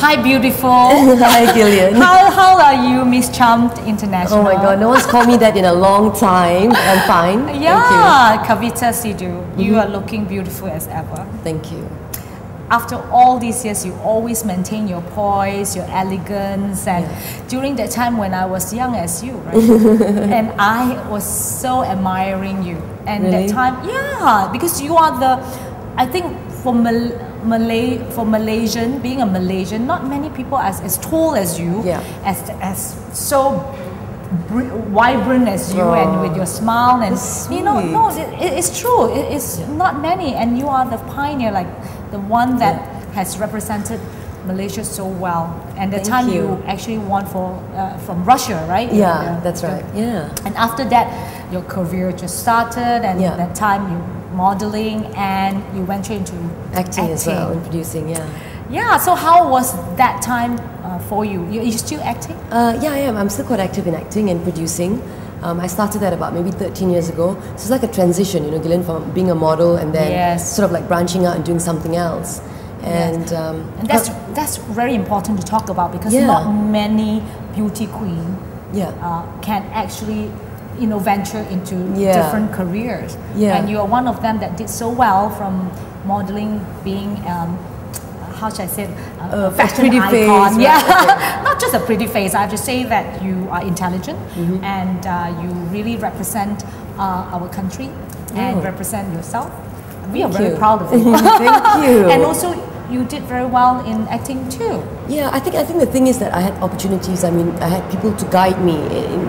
Hi, beautiful. Hi, Gillian. How are you, Miss Charmed International? Oh my God, no one's called me that in a long time. I'm fine. Yeah, Kavita Sidhu, you are looking beautiful as ever. Thank you. After all these years, you always maintain your poise, your elegance, and during that time when I was young as you, right? And I was so admiring you. And Really? that time, yeah, because you are I think for Malaysian, being a Malaysian, not many people as tall as you, as so vibrant as you, and with your smile, and no, it's true. It's not many, and you are the pioneer, like the one that has represented Malaysia so well. And the time you actually won from Russia, right? Yeah, that's right. Yeah. And after that, your career just started, and that time you modeling, and you went into acting as well, and producing. Yeah, so how was that time for you? You still acting? Yeah, I am. I'm still quite active in acting and producing. I started that about maybe 13 years ago. So it's like a transition, you know, Gillian, from being a model and then sort of like branching out and doing something else. And, and that's very important to talk about, because not many beauty queen can actually venture into different careers. And you are one of them that did so well, from modeling, being how should I say, a fashion icon. Face, Not just a pretty face. I have to say that you are intelligent, and you really represent our country and represent yourself. We are very proud of you. Thank you. And also, you did very well in acting too. Yeah, I think the thing is that I had opportunities. I mean, I had people to guide me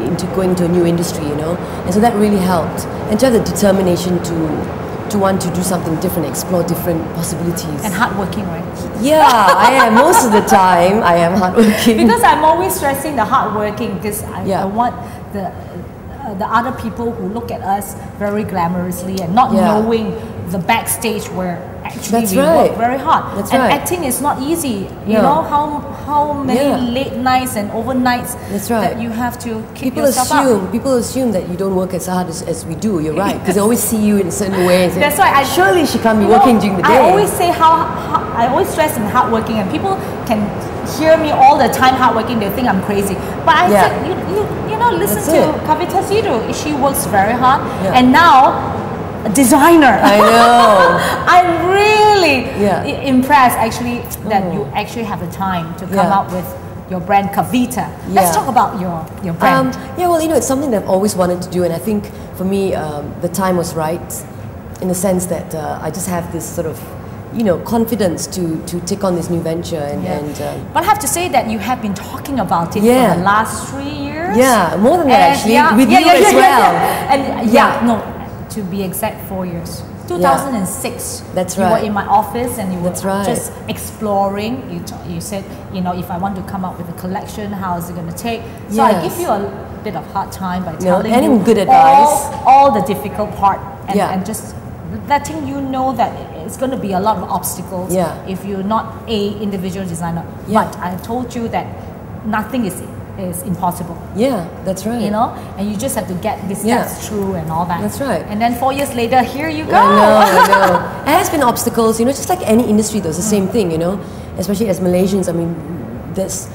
into going to a new industry, you know, and so that really helped. And to have the determination to want to do something different, explore different possibilities. And hardworking, right? Yeah, I am. Most of the time, I am hardworking. Because I'm always stressing the hardworking, because I want the other people who look at us very glamorously and not knowing the backstage where actually we work very hard. Acting is not easy. You know how many late nights and overnights that you have to keep yourself up. People assume that you don't work as hard as we do. You're right, because they always see you in certain ways. That's why surely she can't be working during the day. I always say I always stress in hardworking, and people can hear me all the time hardworking. They think I'm crazy, but I said you know, listen to Kavita Sidhu. She works very hard, and now a designer. I know. I'm really impressed actually that you actually have the time to come up with your brand Kavita. Let's talk about your brand. Yeah, well, you know, it's something that I've always wanted to do, and I think for me the time was right, in the sense that I just have this sort of, you know, confidence to take on this new venture. But I have to say that you have been talking about it for the last 3 years. Yeah, more than that actually, with you as well. And no, to be exact, 4 years. 2006. That's right. You were in my office, and you were just exploring. You said, you know, if I want to come up with a collection, how is it going to take? So I give you a bit of hard time by telling you good advice, all the difficult part, and just letting you know that it's going to be a lot of obstacles if you're not a individual designer. But I told you that nothing is impossible. Yeah, that's right. You know, and you just have to get these steps through and all that. That's right. And then 4 years later, here you go. I know. It has been obstacles, you know, just like any industry, though, it's the same thing, you know. Especially as Malaysians, I mean, there's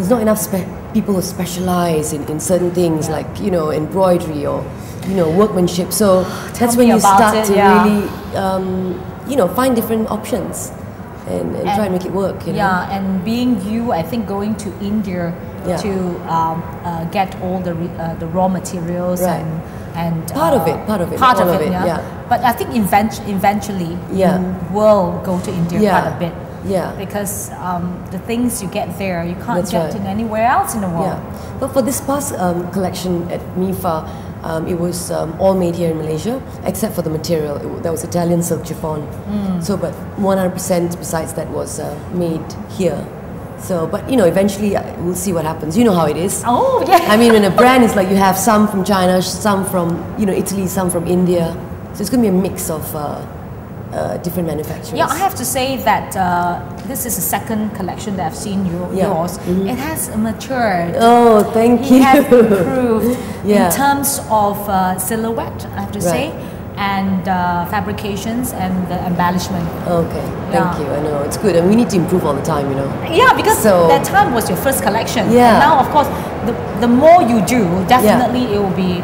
not enough people who specialize in certain things, like, you know, embroidery or, you know, workmanship. So that's when you start to really, you know, find different options and try and make it work. You know? Yeah, and being you, I think going to India to get all the raw materials and part of it, But I think eventually you will go to India quite a bit. Because the things you get there, you can't get in anywhere else in the world. But for this past collection at MIFA, it was all made here in Malaysia, except for the material. That was Italian silk chiffon. So, but 100% besides that was made here. So, but you know, eventually we'll see what happens. You know how it is. Oh, yeah. I mean, when a brand is like, you have some from China, some from, you know, Italy, some from India. So it's going to be a mix of different manufacturers. Yeah, I have to say that this is the second collection that I've seen yours. It has matured. Oh, thank you. It has improved in terms of silhouette, I have to say. and fabrications and the embellishment. Okay, thank you. I know it's good, and we need to improve all the time, you know. Yeah, because that time was your first collection. Yeah. And now, of course, the more you do, definitely it will be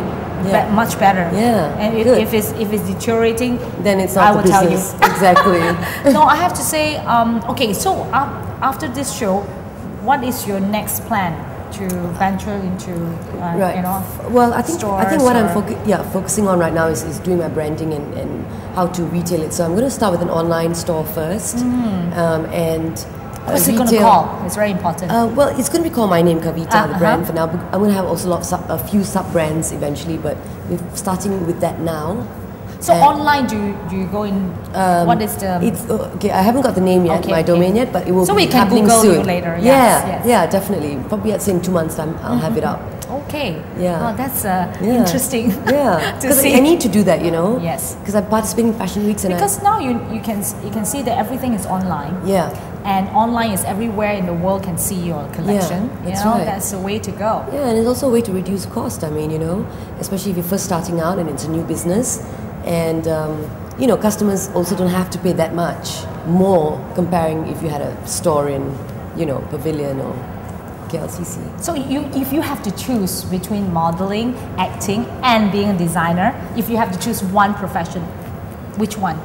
much better. Yeah. And if it's deteriorating, then it's not. I will tell you exactly. No, I have to say. Okay, so after this show, what is your next plan to venture into? Right. You know, well, I think what I'm focusing on right now is doing my branding and how to retail it. So I'm going to start with an online store first, and. What's it going to call? It's very important. Well, it's going to be called my name, Kavita, the brand for now. I'm going to have also a few sub-brands eventually, but we're starting with that now. So online, do you go in? What is the? It's okay. I haven't got the name yet, my domain yet, but it will be happening Google soon. You later. Yeah, definitely. Probably I'd say in 2 months' time, I'll have it up. Okay. Yeah. Oh, that's interesting. Yeah. Because I need to do that, you know. Yes. Because I'm participating in fashion weeks, and because now you can see that everything is online. Yeah. And online is everywhere in the world can see your collection. Yeah, that's right. That's the way to go. Yeah, and it's also a way to reduce cost. I mean, you know, especially if you're first starting out and it's a new business, and you know, customers also don't have to pay that much more comparing if you had a store in, you know, Pavilion or KLCC. So if you have to choose between modeling, acting, and being a designer, if you have to choose one profession, which one?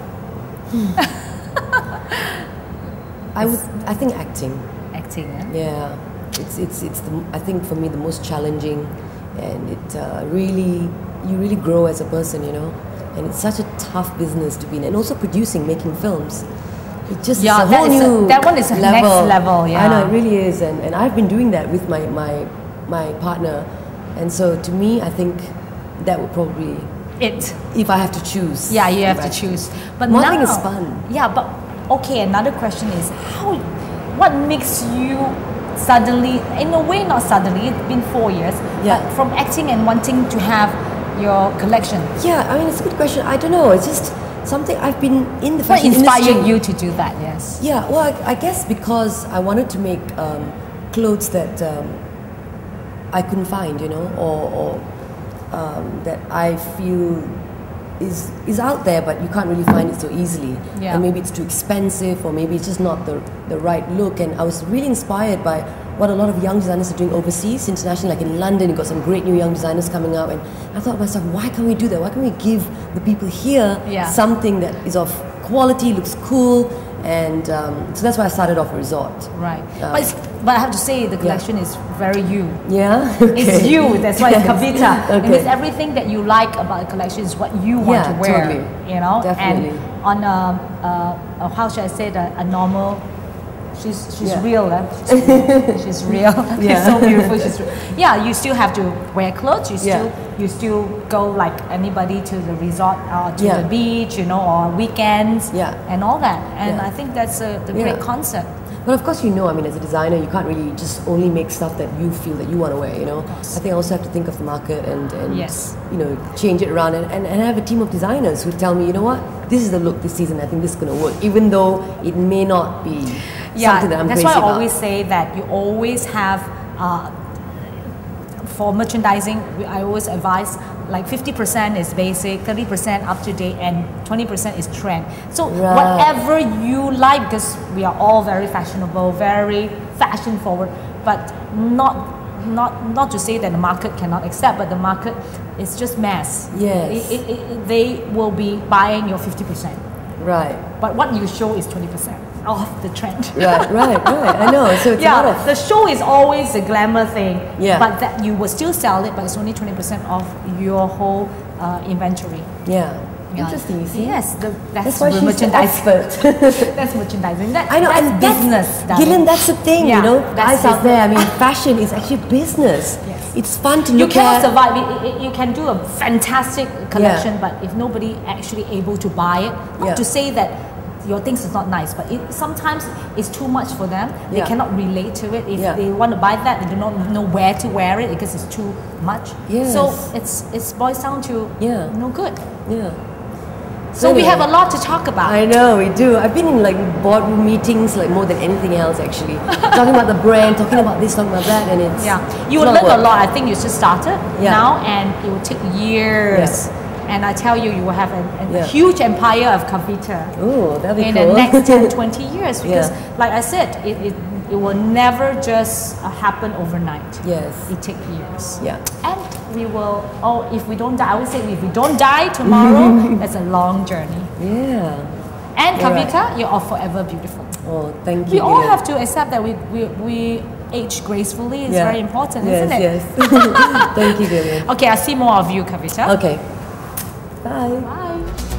I think acting. Acting, yeah. It's I think for me the most challenging, and it you really grow as a person, you know, and it's such a tough business to be in, and also making films. It just is a whole new that one is level. Next level. Yeah, I know, it really is, and I've been doing that with my partner, and so to me I think that would probably if I have to choose. Yeah, you have to choose. But modeling is fun. Yeah, but okay, another question is what makes you suddenly, in a way not suddenly, it's been 4 years, but from acting and wanting to have your collection? Yeah, I mean, it's a good question. I don't know, it's just something I've been in the fashion industry. What inspired you to do that, yes? Yeah, well, I guess because I wanted to make clothes that I couldn't find, you know, or that I feel is out there, but you can't really find it so easily. Yeah. And maybe it's too expensive, or maybe it's just not the right look. And I was really inspired by what a lot of young designers are doing overseas, internationally, like in London. You've got some great new young designers coming up, and I thought to myself, why can't we do that? Why can't we give the people here something that is of quality, looks cool? And so that's why I started off a resort. Right. But I have to say, the collection is very you. Yeah? Okay. It's you, that's why it's Kavita. Okay. Because everything that you like about the collection is what you want to wear. Totally. You know? Definitely. And on how should I say that, a normal, she's real. She's real. She's so beautiful. She's real. Yeah, you still have to wear clothes. You still go like anybody to the resort or to the beach, you know, or weekends and all that. And I think that's the great concept. But of course, you know, I mean, as a designer, you can't really just only make stuff that you feel that you want to wear, you know. I think I also have to think of the market and you know, change it around and have a team of designers who tell me, you know what, this is the look this season, I think this is going to work, even though it may not be something that I'm crazy about. That's why I always say that you always have, for merchandising, I always advise like 50% is basic, 30% up to date, and 20% is trend. So whatever you like, because we are all very fashionable, very fashion forward, but not to say that the market cannot accept, but the market is just mass. Yes. They will be buying your 50%. Right. But what you show is 20% of the trend. Right. I know. So it's a lot of... the show is always a glamour thing. Yeah. But that you will still sell it, but it's only 20% of your whole inventory. Yeah. Interesting, you see? Yes, that's why she's merchandising. The expert. That's merchandising. I know, that's business. Gillian, that's the thing, you know. Guys out there, I mean, fashion is actually business. Yes. It's fun to look at. You cannot survive. You can do a fantastic collection, but if nobody actually able to buy it, not to say that your things is not nice, but sometimes it's too much for them. They cannot relate to it. If they want to buy that, they do not know where to wear it because it's too much. Yes. So it's boils down to no good. Yeah. So anyway, we have a lot to talk about. I know, we do. I've been in like boardroom meetings like more than anything else actually. Talking about the brand, talking about this, talking about that, and it's you will learn a lot. I think you just started now, and it will take years. And I tell you, you will have a huge empire of Kavita in the next 10, 20 years. Because, like I said, it will never just happen overnight. Yes. It takes years. Yeah. And we will, if we don't die, I would say if we don't die tomorrow, it's a long journey. Yeah. And Kavita, you're all forever beautiful. Oh, thank you. We all have to accept that we age gracefully. It's very important, isn't it? Yes. Thank you, Gillian. Okay, I'll see more of you, Kavita. Okay. Bye. Bye.